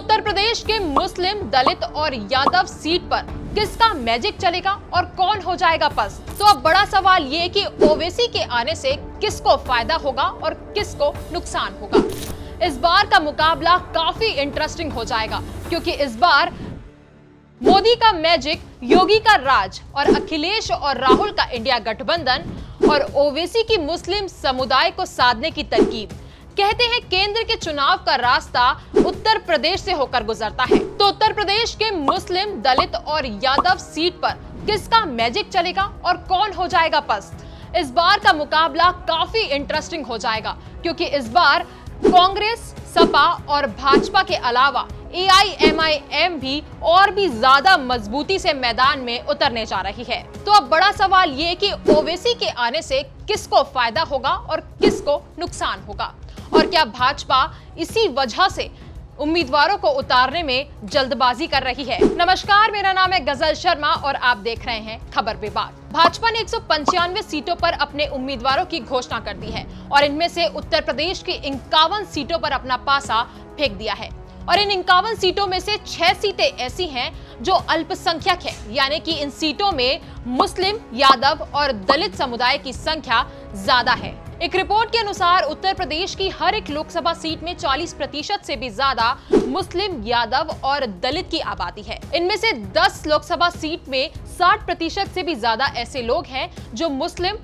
उत्तर प्रदेश के मुस्लिम, दलित और यादव सीट पर किसका मैजिक चलेगा और कौन हो जाएगा पस्त? तो अब बड़ा सवाल ये कि ओवैसी के आने से किसको फायदा होगा और किसको नुकसान होगा। इस बार का मुकाबला काफी इंटरेस्टिंग हो जाएगा, क्योंकि इस बार मोदी का मैजिक, योगी का राज और अखिलेश और राहुल का इंडिया गठबंधन और ओवैसी की मुस्लिम समुदाय को साधने की तरकीब। कहते हैं केंद्र के चुनाव का रास्ता उत्तर प्रदेश से होकर गुजरता है। तो उत्तर प्रदेश के मुस्लिम, दलित और यादव सीट पर किसका मैजिक चलेगा और कौन हो जाएगा पस्त? इस बार का मुकाबला काफी इंटरेस्टिंग हो जाएगा, क्योंकि इस बार कांग्रेस, सपा और भाजपा के अलावा AIMIM भी और भी ज्यादा मजबूती से मैदान में उतरने जा रही है। तो अब बड़ा सवाल ये कि ओवैसी के आने से किसको फायदा होगा और किसको नुकसान होगा, और क्या भाजपा इसी वजह से उम्मीदवारों को उतारने में जल्दबाजी कर रही है। नमस्कार, मेरा नाम है गजल शर्मा और आप देख रहे हैं खबर विभाग। भाजपा ने 195 सीटों पर अपने उम्मीदवारों की घोषणा कर दी है और इनमें से उत्तर प्रदेश की 51 सीटों पर अपना पासा फेंक दिया है। और इन 51 सीटों में से 6 सीटें ऐसी हैं जो अल्पसंख्यक है, यानी कि इन सीटों में मुस्लिम, यादव और दलित समुदाय की संख्या ज्यादा है। एक रिपोर्ट के अनुसार उत्तर प्रदेश की हर एक लोकसभा सीट में 40% से भी ज्यादा मुस्लिम, यादव और दलित की आबादी है। इनमें से 10 लोकसभा सीट में 60% से भी ज्यादा ऐसे लोग हैं जो मुस्लिम,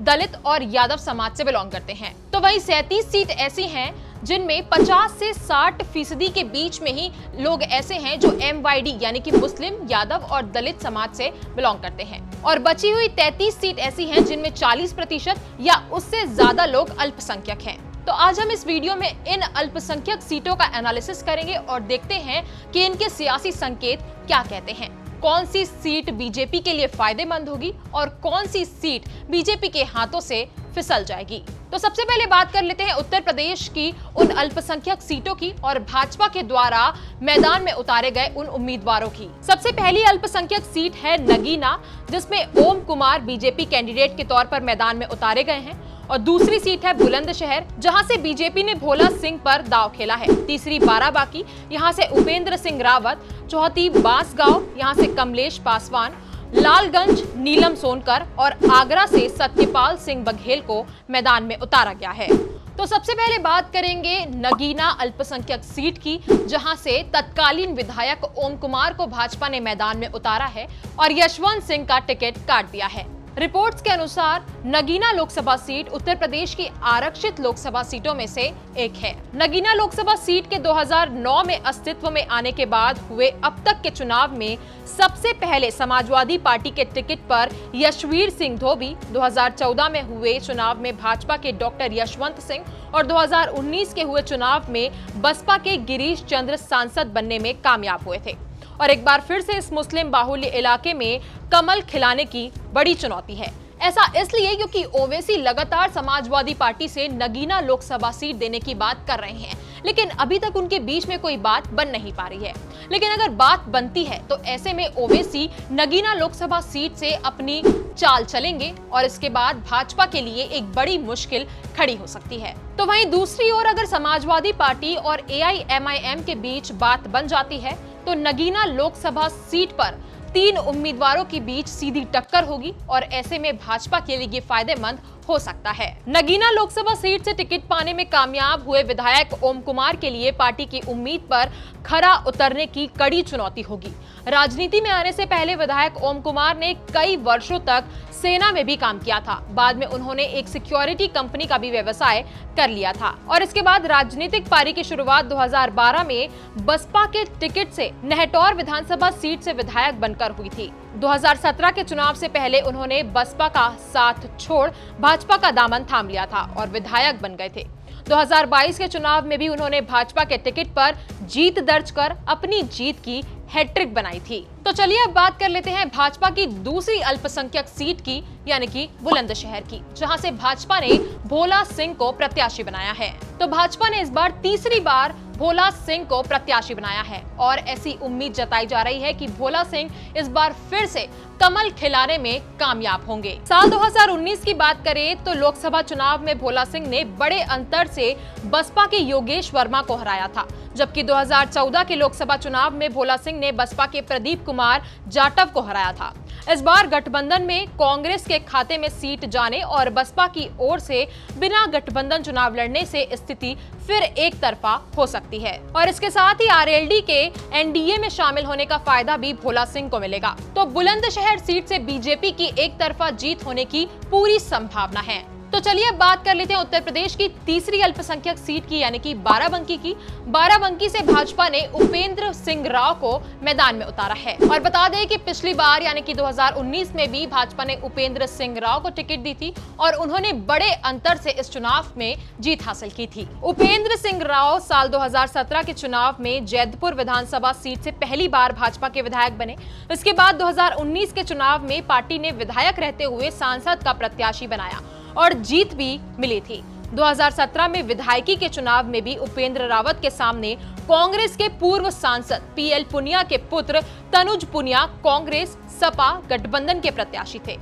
दलित और यादव समाज से बिलोंग करते हैं। तो वहीं 37 सीट ऐसी हैं जिनमें 50 से 60% के बीच में ही लोग ऐसे हैं जो MYD यानी कि मुस्लिम, यादव और दलित समाज से बिलोंग करते हैं। और बची हुई 33 सीट ऐसी हैं जिनमें 40% या उससे ज्यादा लोग अल्पसंख्यक हैं। तो आज हम इस वीडियो में इन अल्पसंख्यक सीटों का एनालिसिस करेंगे और देखते हैं कि इनके सियासी संकेत क्या कहते हैं। कौन सी सीट बीजेपी के लिए फायदेमंद होगी और कौन सी सीट बीजेपी के हाथों से फिसल जाएगी। तो सबसे पहले बात कर लेते हैं उत्तर प्रदेश की उन अल्पसंख्यक सीटों की और भाजपा के द्वारा मैदान में उतारे गए उन उम्मीदवारों की। सबसे पहली अल्पसंख्यक सीट है नगीना, जिसमें ओम कुमार बीजेपी कैंडिडेट के तौर पर मैदान में उतारे गए हैं। और दूसरी सीट है बुलंदशहर, जहां से बीजेपी ने भोला सिंह पर दांव खेला है। तीसरी बाराबांकी, यहां से उपेंद्र सिंह रावत। चौथी बांसगांव, यहां से कमलेश पासवान। लालगंज, नीलम सोनकर और आगरा से सत्यपाल सिंह बघेल को मैदान में उतारा गया है। तो सबसे पहले बात करेंगे नगीना अल्पसंख्यक सीट की, जहां से तत्कालीन विधायक ओम कुमार को भाजपा ने मैदान में उतारा है और यशवंत सिंह का टिकट काट दिया है। रिपोर्ट्स के अनुसार नगीना लोकसभा सीट उत्तर प्रदेश की आरक्षित लोकसभा सीटों में से एक है। नगीना लोकसभा सीट के 2009 में अस्तित्व में आने के बाद हुए अब तक के चुनाव में सबसे पहले समाजवादी पार्टी के टिकट पर यशवीर सिंह धोबी, 2014 में हुए चुनाव में भाजपा के डॉक्टर यशवंत सिंह और 2019 के हुए चुनाव में बसपा के गिरीश चंद्र सांसद बनने में कामयाब हुए थे। और एक बार फिर से इस मुस्लिम बाहुल्य इलाके में कमल खिलाने की बड़ी चुनौती है। ऐसा इसलिए क्योंकि ओवैसी लगातार समाजवादी पार्टी से नगीना लोकसभा सीट देने की बात कर रहे हैं, लेकिन अभी तक उनके बीच में कोई बात बन नहीं पा रही है। लेकिन अगर बात बनती है तो ऐसे में ओवैसी नगीना लोकसभा सीट से अपनी चाल चलेंगे और इसके बाद भाजपा के लिए एक बड़ी मुश्किल खड़ी हो सकती है। तो वहीं दूसरी ओर अगर समाजवादी पार्टी और AIMIM के बीच बात बन जाती है तो नगीना लोकसभा सीट पर 3 उम्मीदवारों के बीच सीधी टक्कर होगी और ऐसे में भाजपा के लिए ये फायदेमंद हो सकता है। नगीना लोकसभा सीट से टिकट पाने में कामयाब हुए विधायक ओम कुमार के लिए पार्टी की उम्मीद पर खरा उतरने की कड़ी चुनौती होगी। राजनीति में आने से पहले विधायक ओम कुमार ने कई वर्षों तक सेना में भी काम किया था। बाद में उन्होंने एक सिक्योरिटी कंपनी का भी व्यवसाय कर लिया था और इसके बाद राजनीतिक पारी की शुरुआत 2012 में बसपा के टिकट से नहटौर विधानसभा सीट से विधायक बनकर हुई थी। 2017 के चुनाव से पहले उन्होंने बसपा का साथ छोड़ भाजपा का दामन थाम लिया था और विधायक बन गए थे। 2022 के चुनाव में भी उन्होंने भाजपा के टिकट पर जीत दर्ज कर अपनी जीत की हैट्रिक बनाई थी। तो चलिए अब बात कर लेते हैं भाजपा की दूसरी अल्पसंख्यक सीट की, यानी कि बुलंदशहर की, जहां से भाजपा ने भोला सिंह को प्रत्याशी बनाया है। तो भाजपा ने इस बार तीसरी बार भोला सिंह को प्रत्याशी बनाया है और ऐसी उम्मीद जताई जा रही है कि भोला सिंह इस बार फिर से कमल खिलाने में कामयाब होंगे। साल 2019 की बात करें तो लोकसभा चुनाव में भोला सिंह ने बड़े अंतर से बसपा के योगेश वर्मा को हराया था, जबकि 2014 के लोकसभा चुनाव में भोला सिंह ने बसपा के प्रदीप कुमार जाटव को हराया था। इस बार गठबंधन में कांग्रेस के खाते में सीट जाने और बसपा की ओर से बिना गठबंधन चुनाव लड़ने से स्थिति फिर एक तरफा हो सकती है और इसके साथ ही आरएलडी के एनडीए में शामिल होने का फायदा भी भोला सिंह को मिलेगा। तो बुलंदशहर सीट से बीजेपी की एक तरफा जीत होने की पूरी संभावना है। तो चलिए अब बात कर लेते हैं उत्तर प्रदेश की तीसरी अल्पसंख्यक सीट की, यानी कि बाराबंकी की। बाराबंकी से भाजपा ने उपेंद्र सिंह राव को मैदान में उतारा है और बता दें कि पिछली बार यानी कि 2019 में भी भाजपा ने उपेंद्र सिंह राव को टिकट दी थी और उन्होंने बड़े अंतर से इस चुनाव में जीत हासिल की थी। उपेंद्र सिंह राव साल 2017 के चुनाव में जैदपुर विधानसभा सीट से पहली बार भाजपा के विधायक बने। इसके बाद 2019 के चुनाव में पार्टी ने विधायक रहते हुए सांसद का प्रत्याशी बनाया और जीत भी मिली थी। 2017 में विधायकी के चुनाव में भी उपेंद्र रावत के सामने कांग्रेस के पूर्व सांसद पीएल पुनिया के पुत्र तनुज पुनिया कांग्रेस सपा गठबंधन के प्रत्याशी थे।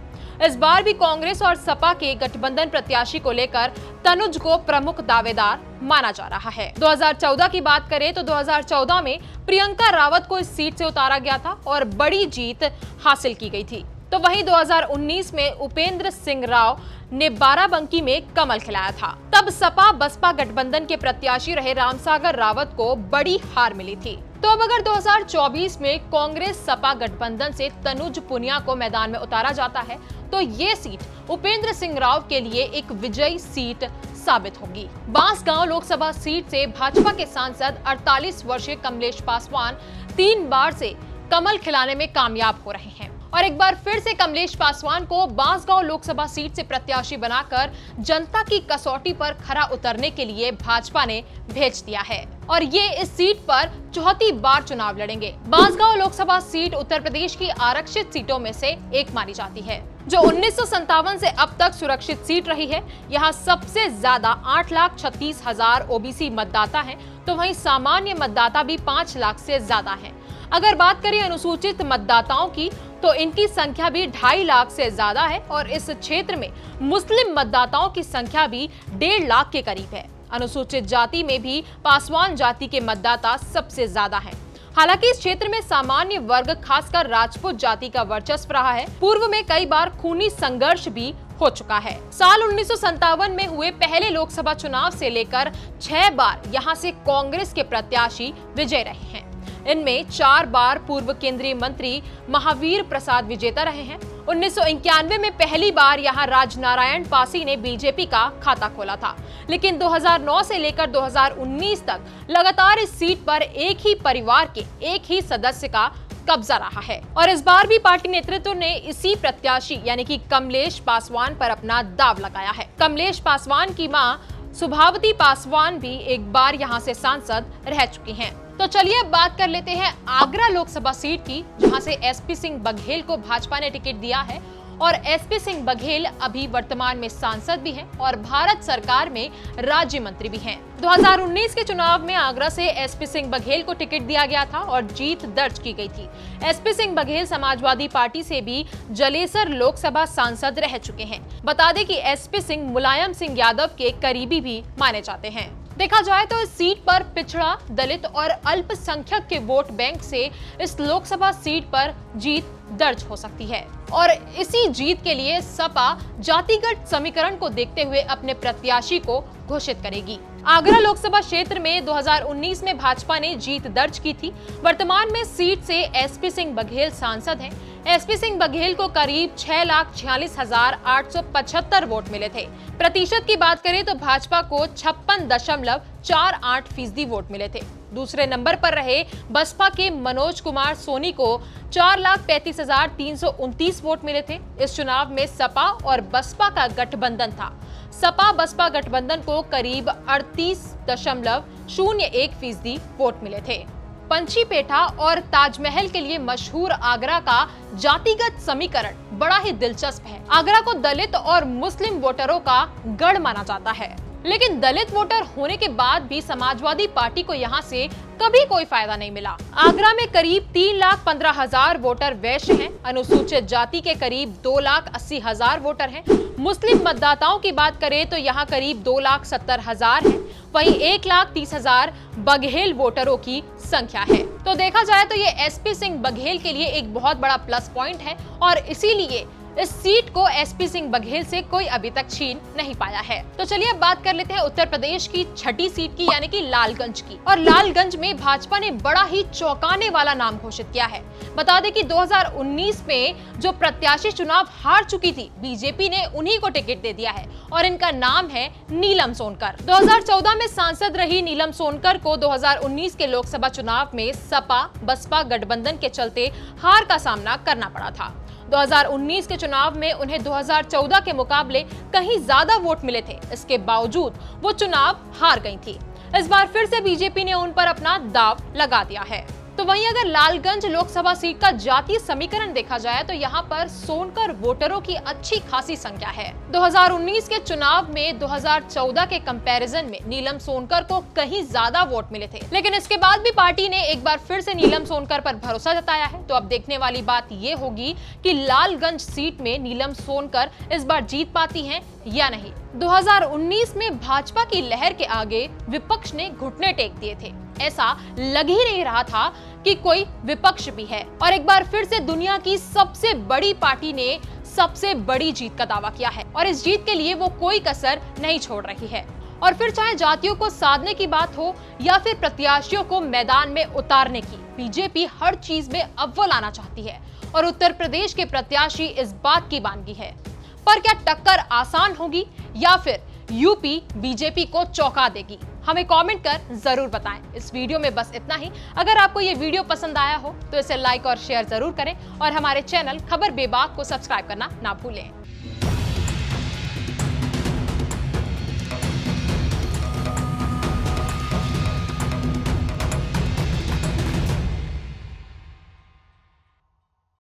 इस बार भी कांग्रेस और सपा के गठबंधन प्रत्याशी को लेकर तनुज को प्रमुख दावेदार माना जा रहा है। 2014 की बात करें तो 2014 में प्रियंका रावत को इस सीट से उतारा गया था और बड़ी जीत हासिल की गई थी। तो वहीं 2019 में उपेंद्र सिंह राव ने बाराबंकी में कमल खिलाया था। तब सपा बसपा गठबंधन के प्रत्याशी रहे रामसागर रावत को बड़ी हार मिली थी। तो अब अगर 2024 में कांग्रेस सपा गठबंधन से तनुज पुनिया को मैदान में उतारा जाता है तो ये सीट उपेंद्र सिंह राव के लिए एक विजयी सीट साबित होगी। बांसगांव लोकसभा सीट से भाजपा के सांसद 48 वर्षीय कमलेश पासवान 3 बार से कमल खिलाने में कामयाब हो रहे हैं और एक बार फिर से कमलेश पासवान को बांसगांव लोकसभा सीट से प्रत्याशी बनाकर जनता की कसौटी पर खरा उतरने के लिए भाजपा ने भेज दिया है और ये इस सीट पर चौथी बार चुनाव लड़ेंगे। बांसगांव लोकसभा सीट उत्तर प्रदेश की आरक्षित सीटों में से एक मानी जाती है, जो 1957 से अब तक सुरक्षित सीट रही है। यहाँ सबसे ज्यादा 8,36,000 ओबीसी मतदाता हैं, तो वहीं सामान्य मतदाता भी 5 लाख से ज्यादा हैं। अगर बात करें अनुसूचित मतदाताओं की तो इनकी संख्या भी 2.5 लाख से ज्यादा है और इस क्षेत्र में मुस्लिम मतदाताओं की संख्या भी 1.5 लाख के करीब है। अनुसूचित जाति में भी पासवान जाति के मतदाता सबसे ज्यादा हैं। हालांकि इस क्षेत्र में सामान्य वर्ग खासकर राजपूत जाति का वर्चस्व रहा है। पूर्व में कई बार खूनी संघर्ष भी हो चुका है। साल 1957 में हुए पहले लोकसभा चुनाव से लेकर 6 बार यहां से कांग्रेस के प्रत्याशी विजय रहे हैं। इनमें 4 बार पूर्व केंद्रीय मंत्री महावीर प्रसाद विजेता रहे हैं। 1991 में पहली बार यहां राजनारायण पासी ने बीजेपी का खाता खोला था, लेकिन 2009 से लेकर 2019 तक लगातार इस सीट पर एक ही परिवार के एक ही सदस्य का कब्जा रहा है और इस बार भी पार्टी नेतृत्व ने इसी प्रत्याशी यानी कि कमलेश पासवान पर अपना दाव लगाया है। कमलेश पासवान की मां सुभावती पासवान भी एक बार यहां से सांसद रह चुकी हैं। तो चलिए अब बात कर लेते हैं आगरा लोकसभा सीट की, जहां से एसपी सिंह बघेल को भाजपा ने टिकट दिया है और एसपी सिंह बघेल अभी वर्तमान में सांसद भी हैं और भारत सरकार में राज्य मंत्री भी हैं। 2019 के चुनाव में आगरा से एसपी सिंह बघेल को टिकट दिया गया था और जीत दर्ज की गई थी। एसपी सिंह बघेल समाजवादी पार्टी से भी जलेसर लोकसभा सांसद रह चुके हैं। बता दें कि एसपी सिंह मुलायम सिंह यादव के करीबी भी माने जाते हैं। देखा जाए तो इस सीट पर पिछड़ा, दलित और अल्पसंख्यक के वोट बैंक से इस लोकसभा सीट पर जीत दर्ज हो सकती है और इसी जीत के लिए सपा जातिगत समीकरण को देखते हुए अपने प्रत्याशी को घोषित करेगी। आगरा लोकसभा क्षेत्र में 2019 में भाजपा ने जीत दर्ज की थी। वर्तमान में सीट से एसपी सिंह बघेल सांसद हैं। एसपी सिंह बघेल को करीब 6,46,875 वोट मिले थे। प्रतिशत की बात करें तो भाजपा को 56.48% वोट मिले थे। दूसरे नंबर पर रहे बसपा के मनोज कुमार सोनी को 4,35,329 वोट मिले थे। इस चुनाव में सपा और बसपा का गठबंधन था। सपा बसपा गठबंधन को करीब 38.01% वोट मिले थे। पंचीपेठा और ताजमहल के लिए मशहूर आगरा का जातिगत समीकरण बड़ा ही दिलचस्प है। आगरा को दलित और मुस्लिम वोटरों का गढ़ माना जाता है, लेकिन दलित वोटर होने के बाद भी समाजवादी पार्टी को यहां से कभी कोई फायदा नहीं मिला। आगरा में करीब 3,15,000 वोटर वैश्य हैं, अनुसूचित जाति के करीब 2,80,000 वोटर हैं। मुस्लिम मतदाताओं की बात करें तो यहाँ करीब 2,70,000 हैं। वहीं 1,30,000 बघेल वोटरों की संख्या है। तो देखा जाए तो ये एसपी सिंह बघेल के लिए एक बहुत बड़ा प्लस पॉइंट है और इसीलिए इस सीट को एसपी सिंह बघेल से कोई अभी तक छीन नहीं पाया है। तो चलिए अब बात कर लेते हैं उत्तर प्रदेश की छठी सीट की, यानी कि लालगंज की। और लालगंज में भाजपा ने बड़ा ही चौंकाने वाला नाम घोषित किया है। बता दें कि 2019 में जो प्रत्याशी चुनाव हार चुकी थी, बीजेपी ने उन्हीं को टिकट दे दिया है और इनका नाम है नीलम सोनकर। 2014 में सांसद रही नीलम सोनकर को 2019 के लोकसभा चुनाव में सपा बसपा गठबंधन के चलते हार का सामना करना पड़ा था। 2019 के चुनाव में उन्हें 2014 के मुकाबले कहीं ज्यादा वोट मिले थे। इसके बावजूद वो चुनाव हार गई थी। इस बार फिर से बीजेपी ने उन पर अपना दांव लगा दिया है। तो वहीं अगर लालगंज लोकसभा सीट का जातीय समीकरण देखा जाए तो यहाँ पर सोनकर वोटरों की अच्छी खासी संख्या है। 2019 के चुनाव में 2014 के कंपैरिजन में नीलम सोनकर को कहीं ज्यादा वोट मिले थे, लेकिन इसके बाद भी पार्टी ने एक बार फिर से नीलम सोनकर पर भरोसा जताया है। तो अब देखने वाली बात ये होगी कि लालगंज सीट में नीलम सोनकर इस बार जीत पाती हैं या नहीं। 2019 में भाजपा की लहर के आगे विपक्ष ने घुटने टेक दिए थे। ऐसा लग ही नहीं रहा था कि कोई विपक्ष भी है और एक बार फिर से दुनिया की सबसे बड़ी पार्टी ने सबसे बड़ी जीत का दावा किया है और इस जीत के लिए वो कोई कसर नहीं छोड़ रही है। और फिर चाहे जातियों को साधने की बात हो या फिर प्रत्याशियों को मैदान में उतारने की, बीजेपी हर चीज में अव्वल आना चाहती है और उत्तर प्रदेश के प्रत्याशी इस बात की बानगी है। पर क्या टक्कर आसान होगी या फिर यूपी बीजेपी को चौंका देगी? हमें कमेंट कर जरूर बताएं। इस वीडियो में बस इतना ही। अगर आपको ये वीडियो पसंद आया हो तो इसे लाइक और शेयर जरूर करें और हमारे चैनल खबर बेबाक को सब्सक्राइब करना ना भूलें।